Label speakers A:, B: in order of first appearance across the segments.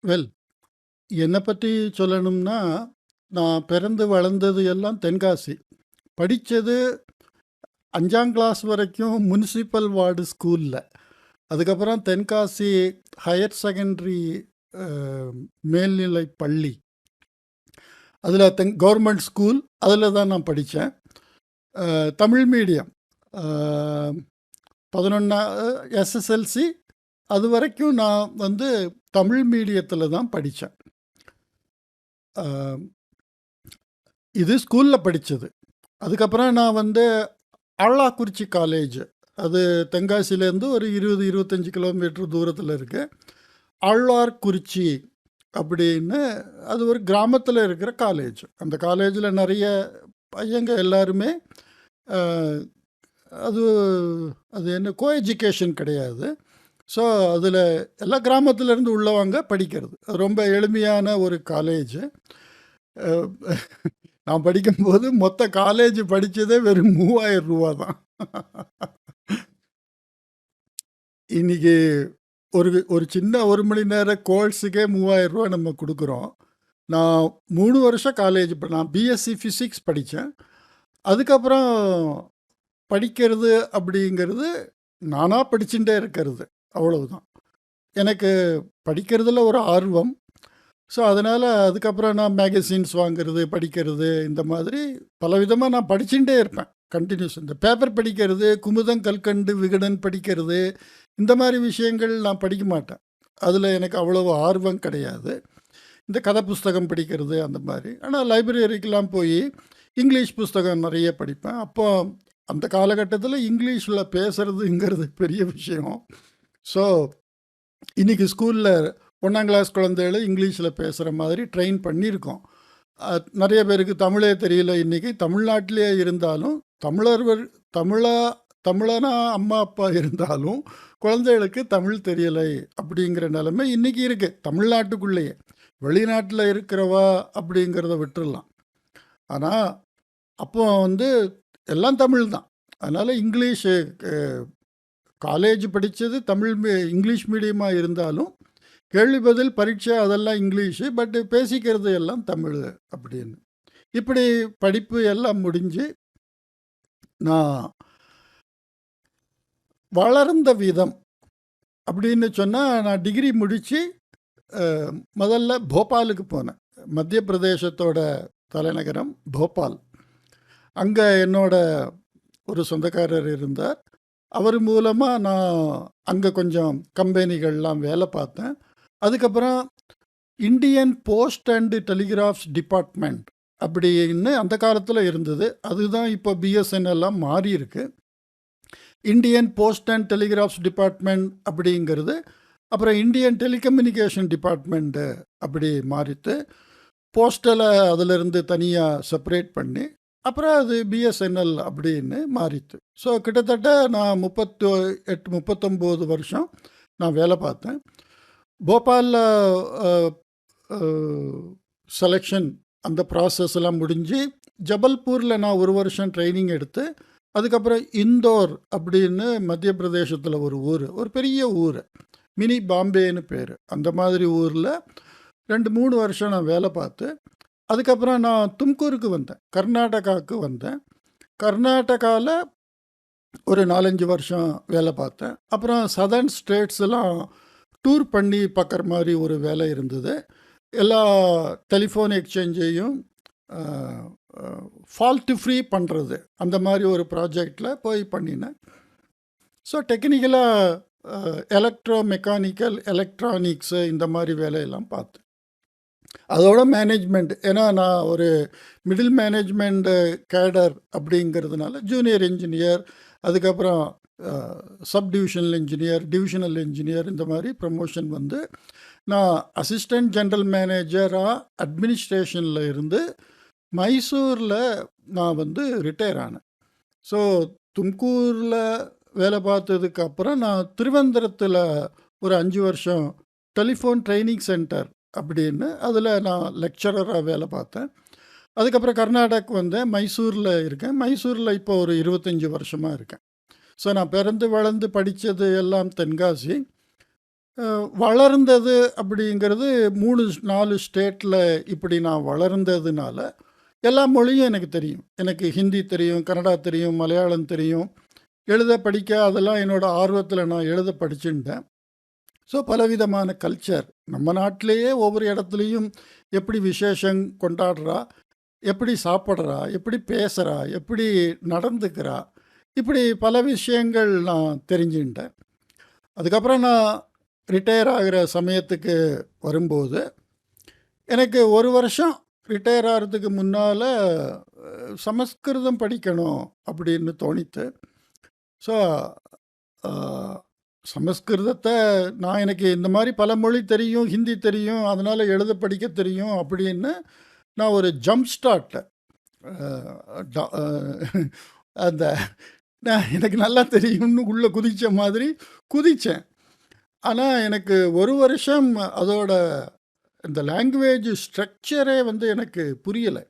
A: Well, என்ன பத்தி சொல்லணும்னா, நான் பிறந்து வளர்ந்தது எல்லாம் தென்காசி. படிச்சது 5ஆம் கிளாஸ் வரைக்கும் முனிசிபல் வார்டு ஸ்கூல்ல. அதுக்கப்புறம் தென்காசி ஹையர் செகண்டரி அ மேல்நிலைப் பள்ளி. அதில கவர்மெண்ட் ஸ்கூல். அதில தான் நான் படிச்சேன். தமிழ் மீடியம். அ 11 எஸ்எஸ்எல்சி அதுவரைக்கும் நான் வந்து தமிழ் மீடியத்தில தான் படிச்சேன். அ இது ஸ்கூல்ல படிச்சது. அதுக்கப்புறம் நான் வந்து ஆழ்வார்குறிச்சி காலேஜ். அது தென்காசியிலேருந்து ஒரு 20, 25 கிலோமீட்டர் தூரத்தில் இருக்கு. ஆழ்வார்குறிச்சி அப்படின்னு அது ஒரு கிராமத்தில் இருக்கிற காலேஜ். அந்த காலேஜில் நிறைய பையங்க எல்லாருமே அஹ், அது அது என்ன கோ எஜுகேஷன் கிடையாது. ஸோ அதில் எல்லா கிராமத்திலேருந்து உள்ளவங்க படிக்கிறது. அது ரொம்ப எளிமையான ஒரு காலேஜ். நான் படிக்கும்போது மொத்த காலேஜ் படித்ததே வெறும் 3000 ரூபா தான். இன்னைக்கு ஒரு ஒரு சின்ன 1 மணி நேர கோர்ஸுக்கே 3000 ரூபா நம்ம குடுக்குறோம். நான் 3 வருஷம் காலேஜ் நான் பிஎஸ்சி ஃபிசிக்ஸ் படிச்சேன். அதுக்கப்புறம் படிக்கிறது அப்படிங்கிறது நானா படிச்சுட்டே இருக்கிறது. அவ்வளவுதான். எனக்கு படிக்கிறதுல ஒரு ஆர்வம். ஸோ, அதனால அதுக்கப்புறம் நான் மேகசின்ஸ் வாங்குறது, படிக்கிறது இந்த மாதிரி பலவிதமா நான் படிச்சுட்டே இருப்பேன். கன்டினியூஸ் இந்த பேப்பர் படிக்கிறது, குமுதம், கல்கண்டு, விகடன் படிக்கிறது, இந்த மாரி விஷயங்கள் நான் படிக்க மாட்டேன். அதில எனக்கு அவ்வளவு ஆர்வம் கிடையாது. இந்த கதை புஸ்தகம் படிக்கிறது அந்த மாரி. ஆனா லைப்ரரிக்கெல்லாம் போயி இங்கிலீஷ் புஸ்தகம் நெறைய படிப்பேன். அப்போ அந்த காலகட்டத்தில இங்கிலீஷ்ல பேசுறதுங்கிறது பெரிய விஷயம். ஸோ, இன்னைக்கு ஸ்கூல்ல 1ஆம் கிளாஸ் குழந்தைகள இங்கிலீஷ்ல பேசுற மாதிரி ட்ரெயின் பண்ணியிருக்கோம். நெறைய பேருக்கு தமிழே தெரியல இன்னைக்கு. தமிழ்நாட்டிலேயே இருந்தாலும், தமிழர்கள் தமிழா தமிழனா அம்மா, அப்பா இருந்தாலும், குழந்தைகளுக்கு தமிழ் தெரியலை அப்படிங்கிற நிலைமை இன்னைக்கு இருக்கு. தமிழ்நாட்டுக்குள்ளேயே. வெளிநாட்டில இருக்கிறவா அப்படிங்கிறத விட்டுறலாம். ஆனா, அப்போ வந்து எல்லாம் தமிழ் தான். அதனால இங்கிலீஷு அ காலேஜ் படிச்சது இங்கிலீஷ் மீடியமா இருந்தாலும், கேள்வி பதில் பரீட்சை அதெல்லாம் இங்கிலீஷு. பட் பேசிக்கிறது எல்லாம் தமிழ் அப்படின்னு. இப்படி படிப்பு எல்லாம் முடிஞ்சு, நான் வளர்ந்த விதம் அப்படின்னு சொன்னா, நான் டிகிரி முடிச்சு அ முதல்ல போபாலுக்கு போனேன். மத்திய பிரதேசத்தோட தலைநகரம் போபால். அங்க என்னோட ஒரு சொந்தக்காரர் இருந்தார். அவர் மூலமா நான் அங்க கொஞ்சம் கம்பெனிகள்லாம் வேலை பார்த்தேன். அதுக்கப்புறம் இந்தியன் போஸ்ட் அண்ட் டெலிகிராஃப்ஸ் டிபார்ட்மெண்ட் அப்படின்னு அந்த காலத்தில் இருந்தது. அதுதான் இப்போ பிஎஸ்என்எல்லாம் மாறி இருக்கு. இந்தியன் போஸ்ட் அண்ட் டெலிகிராஃப்ஸ் டிபார்ட்மெண்ட் அப்படிங்கிறது அப்புறம் இந்தியன் டெலிகம்யூனிகேஷன் டிபார்ட்மெண்ட்டு அப்படி மாறித்து. போஸ்டலை அதிலிருந்து தனியாக செப்பரேட் பண்ணி அப்புறம் அது பிஎஸ்என்எல் அப்படின்னு மாறித்து. ஸோ கிட்டத்தட்ட நான் 38 39 வருஷம் நான் வேலை பார்த்தேன். போபாலில் செலெக்ஷன் அந்த ப்ராசஸ் எல்லாம் முடிஞ்சு ஜபல்பூரில் நான் ஒரு வருஷம் ட்ரைனிங் எடுத்து அதுக்கப்புறம் இந்தோர் அப்படின்னு மத்திய பிரதேசத்தில் ஒரு ஊர், ஒரு பெரிய ஊர், மினி பாம்பேன்னு பேர். அந்த மாதிரி ஊரில் 2-3 வருஷம் நான் வேலை பார்த்து அதுக்கப்புறம் நான் தும்கூருக்கு வந்தேன், கர்நாடகாவுக்கு வந்தேன். கர்நாடகாவில் ஒரு 4-5 வருஷம் வேலை பார்த்தேன். அப்புறம் சதர்ன் ஸ்டேட்ஸ் எல்லாம் டூர் பண்ணி பார்க்குற மாதிரி ஒரு வேலை இருந்தது. எல்லா டெலிஃபோன் எக்ஸ்சேஞ்சையும் ஃபால்ட்டு ஃப்ரீ பண்ணுறது அந்த மாதிரி ஒரு ப்ராஜெக்டில் போய் பண்ணினேன். ஸோ டெக்னிக்கலாக எலக்ட்ரோ மெக்கானிக்கல் எலக்ட்ரானிக்ஸு இந்த மாதிரி வேலையெல்லாம் பார்த்தேன். அதோட மேனேஜ்மெண்ட், ஏன்னா நான் ஒரு மிடில் மேனேஜ்மெண்ட் கேடர் அப்படிங்கிறதுனால ஜூனியர் இன்ஜினியர், அதுக்கப்புறம் sub divisional engineer, divisional engineer, இந்த மாதிரி ப்ரமோஷன் வந்து நான் அசிஸ்டண்ட் ஜெனரல் மேனேஜராக அட்மினிஸ்ட்ரேஷனில் இருந்து மைசூரில் நான் வந்து ரிட்டையர் ஆனேன். ஸோ தும்கூரில் வேலை பார்த்ததுக்கு அப்புறம் நான் திருவனந்தபுரத்தில் ஒரு 5 வருஷம் டெலிஃபோன் ட்ரைனிங் சென்டர் அப்படின்னு அதில் நான் லெக்சரராக வேலை பார்த்தேன். அதுக்கப்புறம் கர்நாடகாவுக்கு வந்தேன், மைசூரில் இருக்கேன். மைசூரில் இப்போ ஒரு 25 வருஷமாக இருக்கேன். ஸோ நான் பிறந்து வளர்ந்து படித்தது எல்லாம் தென்காசி. வளர்ந்தது அப்படிங்கிறது 3, 4 ஸ்டேட்டில் இப்படி நான் வளர்ந்ததுனால, எல்லா மொழியும் எனக்கு தெரியும். எனக்கு ஹிந்தி தெரியும், கன்னடா தெரியும், மலையாளம் தெரியும். எழுத, படிக்க அதெல்லாம் என்னோட ஆர்வத்தில் நான் எழுத படிச்சுட்டேன். ஸோ பலவிதமான கல்ச்சர் நம்ம நாட்டிலேயே ஒவ்வொரு இடத்துலையும் எப்படி விசேஷம் கொண்டாடுறா, எப்படி சாப்பிட்றா, எப்படி பேசுகிறா, எப்படி நடந்துக்கிறா, இப்படி பல விஷயங்கள் நான் தெரிஞ்சுக்கிட்டேன். அதுக்கப்புறம் நான் ரிட்டையர் ஆகிற சமயத்துக்கு வரும்போது, எனக்கு 1 வருஷம் ரிட்டையர் ஆகிறதுக்கு முன்னால் சமஸ்கிருதம் படிக்கணும் அப்படின்னு தோணித்து. ஸோ சமஸ்கிருதத்தை எனக்கு இந்த மாதிரி பல மொழி தெரியும், ஹிந்தி தெரியும், அதனால் எழுத படிக்க தெரியும் அப்படின்னு நான் ஒரு ஜம்ப் ஸ்டார்ட் அந்த எனக்கு நல்லா தெரியும்னு உள்ளே குதித்த மாதிரி குதித்தேன். ஆனால் எனக்கு 1 வருஷம் அதோட இந்த லாங்குவேஜ் ஸ்ட்ரக்சரே எனக்கு புரியலை.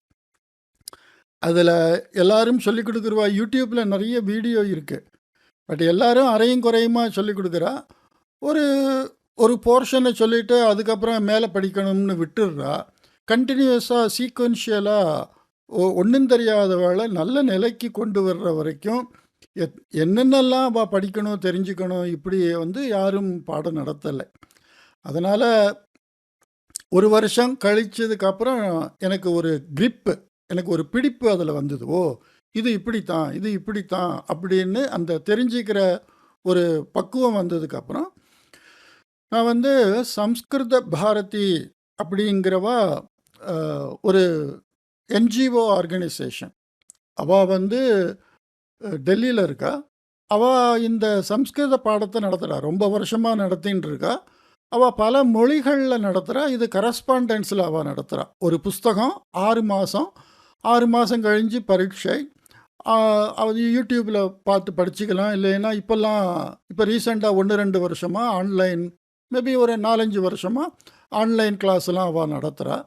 A: அதில் எல்லாரும் சொல்லிக் கொடுக்குறவா, யூடியூப்பில் நிறைய வீடியோ இருக்குது. பட் எல்லாரும் அரையும் குறையுமா சொல்லிக் கொடுக்குறா. ஒரு ஒரு போர்ஷனை சொல்லிவிட்டு அதுக்கப்புறம் மேலே படிக்கணும்னு விட்டுடுறா. கண்டினியூஸாக சீக்வென்ஷியலாக ஒன்றும் தெரியாதவளை நல்ல நிலைக்கு கொண்டு வர்ற வரைக்கும் என்னென்னலாம் படிக்கணும், தெரிஞ்சுக்கணும், இப்படி யாரும் பாடம் நடத்தலை. அதனால் 1 வருஷம் கழிச்சதுக்கப்புறம் எனக்கு ஒரு கிரிப்பு, எனக்கு ஒரு பிடிப்பு அதில் வந்தது. ஓ, இது இப்படித்தான், இது இப்படித்தான் அப்படின்னு அந்த தெரிஞ்சுக்கிற ஒரு பக்குவம் வந்ததுக்கப்புறம் நான் சம்ஸ்கிருத பாரதி அப்படிங்கிறவா ஒரு என்ஜிஓ ஆர்கனைசேஷன். அவள் டெல்லியில் இருக்கா. அவள் இந்த சம்ஸ்கிருத பாடத்தை நடத்துகிறா, ரொம்ப வருஷமாக நடத்தின்னு இருக்கா. அவள் பல மொழிகளில் நடத்துகிறா. இது கரஸ்பாண்டன்ஸில் அவள் நடத்துகிறா. ஒரு புஸ்தகம் 6 மாதம், 6 மாதம் கழிஞ்சு பரீட்சை. அது யூடியூப்பில் பார்த்து படிச்சுக்கலாம். இல்லைன்னா இப்போ ரீசெண்டாக 1-2 வருஷமாக ஆன்லைன், மேபி ஒரு 4-5 வருஷமாக ஆன்லைன் கிளாஸ்லாம் அவள் நடத்துகிறா.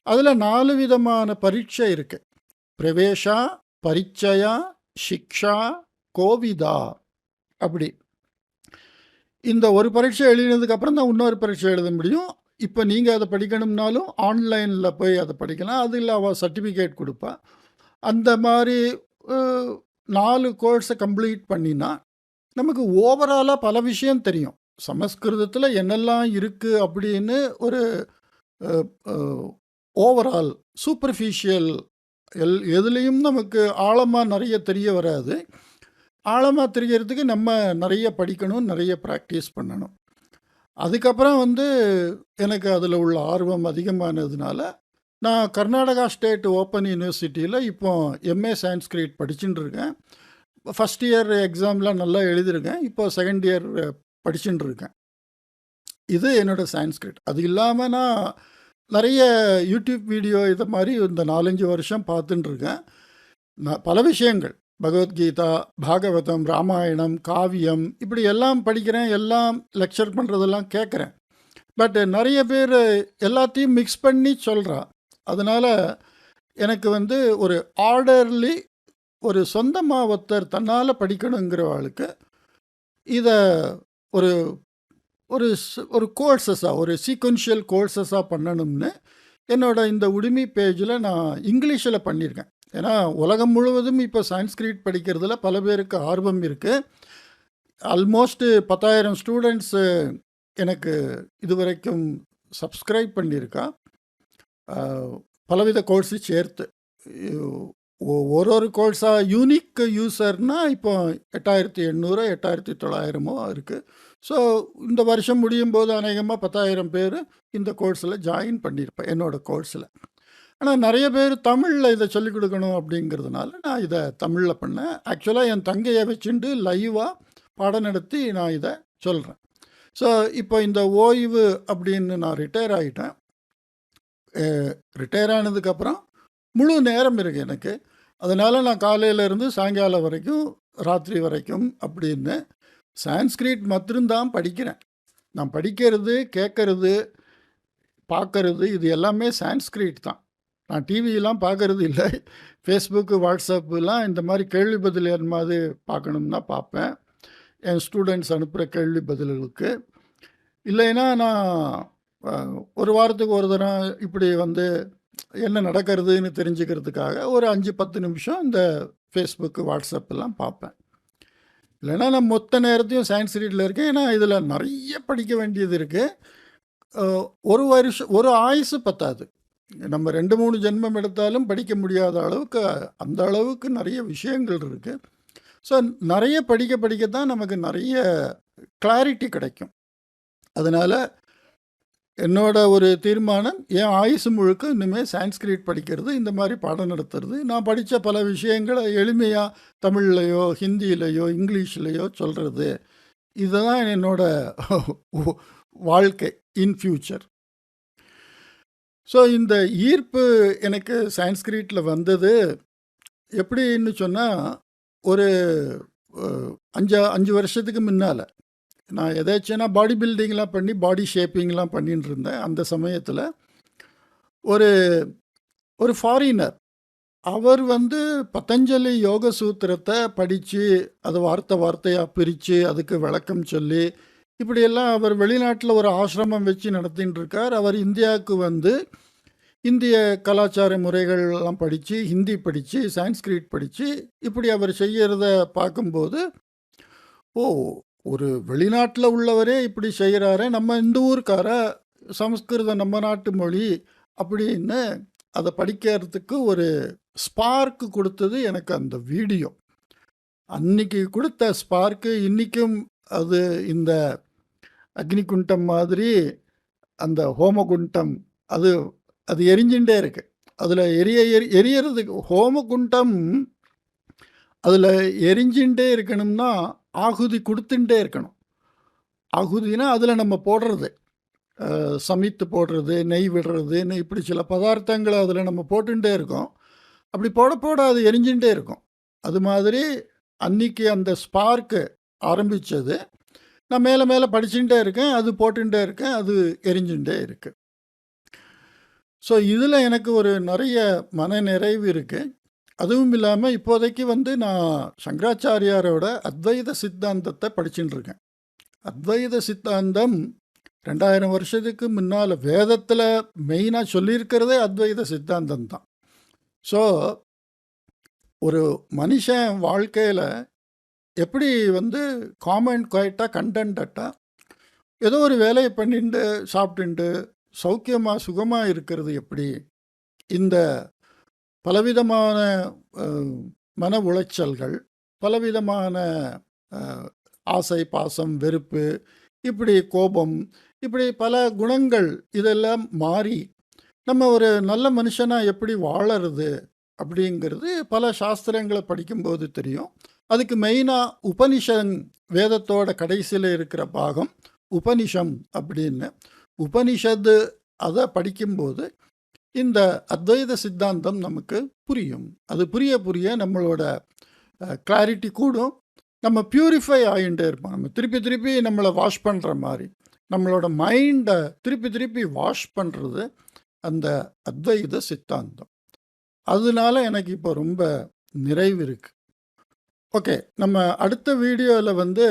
A: அதில் 4 விதமான பரீட்சை இருக்குது. பிரவேஷா, பரிச்சயா, சிக்ஷா, கோவிதா. அப்படி இந்த ஒரு பரீட்சை எழுதினதுக்கப்புறம் தான் இன்னொரு பரீட்சை எழுத முடியும். இப்போ நீங்கள் அதை படிக்கணும்னாலும் ஆன்லைனில் போய் அதை படிக்கலாம். அதில் அவள் சர்டிஃபிகேட் கொடுப்பா. அந்த மாதிரி 4 கோர்ஸை கம்ப்ளீட் பண்ணினா நமக்கு ஓவராலாக பல விஷயம் தெரியும். சமஸ்கிருதத்தில் என்னெல்லாம் இருக்குது அப்படின்னு ஒரு ஓவரால் சூப்பர்ஃபிஷியல் எதுலேயும் நமக்கு ஆழமாக நிறைய தெரிய வராது. ஆழமாக தெரியறதுக்கு நம்ம நிறைய படிக்கணும், நிறைய ப்ராக்டிஸ் பண்ணணும். அதுக்கப்புறம் எனக்கு அதில் உள்ள ஆர்வம் அதிகமானதுனால நான் கர்நாடகா ஸ்டேட் ஓப்பன் யூனிவர்சிட்டியில் இப்போ எம்ஏ சான்ஸ்கிரிட் படிச்சுட்டு இருக்கேன். ஃபஸ்ட் இயர் எக்ஸாம்லாம் நல்லா எழுதியிருக்கேன். இப்போ செகண்ட் இயர் படிச்சுட்டு இருக்கேன். இது என்னோடய சான்ஸ்கிரிட். அது இல்லாமல் நான் நிறைய யூடியூப் வீடியோ இதை மாதிரி இந்த 4-5 வருஷம் பார்த்துட்டு இருக்கேன். நான் பல விஷயங்கள், பகவத்கீதா, பாகவதம், ராமாயணம், காவியம், இப்படி எல்லாம் படிக்கிறேன். எல்லாம் லெக்சர் பண்ணுறதெல்லாம் கேட்குறேன். பட் நிறைய பேர் எல்லாத்தையும் மிக்ஸ் பண்ணி சொல்கிறா. அதனால் எனக்கு ஒரு ஆர்டர்லி, ஒரு சொந்தமாக ஒருத்தர் தன்னால் படிக்கணுங்கிறவாளுக்கு இதை ஒரு ஒரு ஒரு கோர்ஸஸாக, ஒரு சீக்வென்ஷியல் கோர்ஸஸாக பண்ணணும்னு என்னோட இந்த உடுமி பேஜில் நான் இங்கிலீஷில் பண்ணியிருக்கேன். ஏன்னா உலகம் முழுவதும் இப்போ சான்ஸ்கிரிட் படிக்கிறதுல பல பேருக்கு ஆர்வம் இருக்குது. ஆல்மோஸ்ட் 10,000 ஸ்டூடெண்ட்ஸு எனக்கு இதுவரைக்கும் சப்ஸ்கிரைப் பண்ணியிருக்கா. பலவித கோர்ஸு சேர்த்து ஒரு கோர்ஸாக யூனிக் யூசர்னால் இப்போ 8,800 8,900 இருக்குது. ஸோ இந்த வருஷம் முடியும் போது அநேகமாக 10,000 பேர் இந்த கோர்ஸில் ஜாயின் பண்ணியிருப்பேன், என்னோடய கோர்ஸில். ஆனால் நிறைய பேர் தமிழில் இதை சொல்லிக் கொடுக்கணும் அப்படிங்கிறதுனால நான் இதை தமிழில் பண்ணேன். ஆக்சுவலாக என் தங்கையை வச்சுட்டு லைவாக பாடம் நடத்தி நான் இதை சொல்கிறேன். ஸோ இப்போ இந்த ஓய்வு அப்படின்னு நான் ரிட்டையர் ஆகிட்டேன். ரிட்டையர் ஆனதுக்கப்புறம் முழு நேரம் இருக்குது எனக்கு. அதனால் நான் காலையிலேருந்து சாயங்காலம் வரைக்கும், ராத்திரி வரைக்கும் அப்படின்னு சான்ஸ்கிரிட் மட்டும்தான் படிக்கிறேன். நான் படிக்கிறது, கேட்கறது, பார்க்கறது இது எல்லாமே சான்ஸ்கிரிட் தான். நான் டிவியெல்லாம் பார்க்கறது இல்லை. ஃபேஸ்புக்கு, வாட்ஸ்அப்புலாம் இந்த மாதிரி கேள்வி பதில் மாதிரி பார்க்கணும்னா பார்ப்பேன். என் ஸ்டூடெண்ட்ஸ் அனுப்புகிற கேள்வி பதில்களுக்கு. இல்லைன்னா நான் அ, ஒரு வாரத்துக்கு ஒரு தரம் இப்படி வந்து என்ன நடக்கிறதுன்னு தெரிஞ்சுக்கிறதுக்காக ஒரு 5, 10 நிமிஷம் இந்த Facebook, WhatsApp எல்லாம் பார்ப்பேன். இல்லைன்னா நான் மொத்த நேரத்தையும் சான்ஸ்கிரிட்ல இருக்கேன். ஏன்னா இதில் நிறைய படிக்க வேண்டியது இருக்கு. ஒரு வருஷம் ஒரு ஆயுசு பத்தாது. நம்ம 2, 3 ஜென்மம் எடுத்தாலும் படிக்க முடியாத அளவுக்கு அந்த அளவுக்கு நிறைய விஷயங்கள் இருக்கு. ஸோ நிறைய படிக்க படிக்க தான் நமக்கு நிறைய கிளாரிட்டி கிடைக்கும். அதனால என்னோட ஒரு தீர்மானம், என் ஆயுசு முழுக்க இனிமே சான்ஸ்கிரிட் படிக்கிறது, இந்த மாதிரி பாடம் நடத்துறது. நான் படித்த பல விஷயங்களை எளிமையாக தமிழ்லையோ, ஹிந்தியிலையோ, இங்கிலீஷ்லையோ சொல்கிறது. இதுதான் என்னோட வாழ்க்கை இன் ஃபியூச்சர். ஸோ இந்த ஈர்ப்பு எனக்கு சான்ஸ்கிரிட்டில் வந்தது எப்படின்னு சொன்னால், ஒரு 5 வருஷத்துக்கு முன்னால் நான் எதாச்சுன்னா பாடி பில்டிங்லாம் பண்ணி பாடி ஷேப்பிங்லாம் பண்ணிட்டு இருந்தேன். அந்த சமயத்தில் ஒரு ஒரு ஃபாரினர் அவர் வந்து பதஞ்சலி யோக சூத்திரத்தை படித்து அதை வார்த்தை வார்த்தையாக பிரித்து அதுக்கு விளக்கம் சொல்லி இப்படியெல்லாம் அவர் வெளிநாட்டில் ஒரு ஆசிரமம் வச்சு நடத்தின்னு இருக்கார். அவர் இந்தியாவுக்கு வந்து இந்திய கலாச்சார முறைகள்லாம் படித்து ஹிந்தி படித்து சான்ஸ்கிரிட் படித்து இப்படி அவர் செய்கிறத பார்க்கும்போது, ஓ, ஒரு வெளிநாட்டில் உள்ளவரே இப்படி செய்கிறாரே, நம்ம இந்த ஊருக்கார சமஸ்கிருதம் நம்ம நாட்டு மொழி அப்படின்னு அதை படிக்கிறதுக்கு ஒரு ஸ்பார்க்கு கொடுத்தது எனக்கு அந்த வீடியோ. அன்னைக்கு கொடுத்த ஸ்பார்க்கு இன்னைக்கும் அது இந்த அக்னிகுண்டம் மாதிரி அந்த ஹோமகுண்டம் அது அது எரிஞ்சுட்டே இருக்கு. அதில் எரியறதுக்கு ஹோமகுண்டம் அதில் எரிஞ்சுட்டே இருக்கணும்னா ஆகுதி கொடுத்துட்டே இருக்கணும். ஆகுதினா அதில் நம்ம போடுறது, சமைத்து போடுறது, நெய் விடுறதுன்னு இப்படி சில பதார்த்தங்களை அதில் நம்ம போட்டுட்டே இருக்கோம். அப்படி போட போட அது எரிஞ்சுட்டே இருக்கும். அது மாதிரி அன்னைக்கு அந்த ஸ்பார்க்கு ஆரம்பித்தது. நான் மேலே மேலே படிச்சுட்டே இருக்கேன், அது போட்டுட்டே இருக்கேன், அது எரிஞ்சுட்டே இருக்கு. ஸோ இதில் எனக்கு ஒரு நிறைய மன நிறைவு இருக்குது. அதுவும் இல்லாமல் இப்போதைக்கு வந்து நான் சங்கராச்சாரியாரோட அத்வைத சித்தாந்தத்தை படிச்சுட்டு இருக்கேன். அத்வைத சித்தாந்தம் 2000 வருஷத்துக்கு முன்னால் வேதத்தில் மெயினாக சொல்லியிருக்கிறதே அத்வைத சித்தாந்தம் தான். ஸோ ஒரு மனுஷன் வாழ்க்கையில் எப்படி வந்து காம் அண்ட் குவைட்டாக கண்டென்ட்டாக ஏதோ ஒரு வேலையை பண்ணிட்டு சாப்பிட்டுண்டு சௌக்கியமாக சுகமாக இருக்கிறது எப்படி, இந்த பலவிதமான மன உளைச்சல்கள், பலவிதமான ஆசை பாசம் வெறுப்பு, இப்படி கோபம், இப்படி பல குணங்கள் இதெல்லாம் மாறி நம்ம ஒரு நல்ல மனுஷனாக எப்படி வாழறது அப்படிங்கிறது பல சாஸ்திரங்களை படிக்கும்போது தெரியும். அதுக்கு மெயினாக உபனிஷன், வேதத்தோட கடைசியில் இருக்கிற பாகம் உபனிஷம் அப்படின்னு. உபனிஷத்து அதை படிக்கும்போது இந்த அத்வைத சித்தாந்தம் நமக்கு புரியும். அது புரிய புரிய நம்மளோட கிளாரிட்டி கூடும். நம்ம பியூரிஃபை ஆகிட்டே இருப்போம். நம்ம திருப்பி திருப்பி நம்மளை வாஷ் பண்ணுற மாதிரி நம்மளோட மைண்டை திருப்பி திருப்பி வாஷ் பண்ணுறது அந்த அத்வைத சித்தாந்தம். அதனால எனக்கு இப்போ ரொம்ப நிறைவு இருக்குது. ஓகே, நம்ம அடுத்த வீடியோவில் வந்து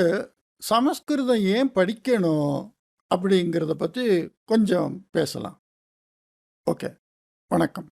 A: சமஸ்கிருதம் ஏன் படிக்கணும் அப்படிங்கிறத பற்றி கொஞ்சம் பேசலாம். ஓகே, வணக்கம்.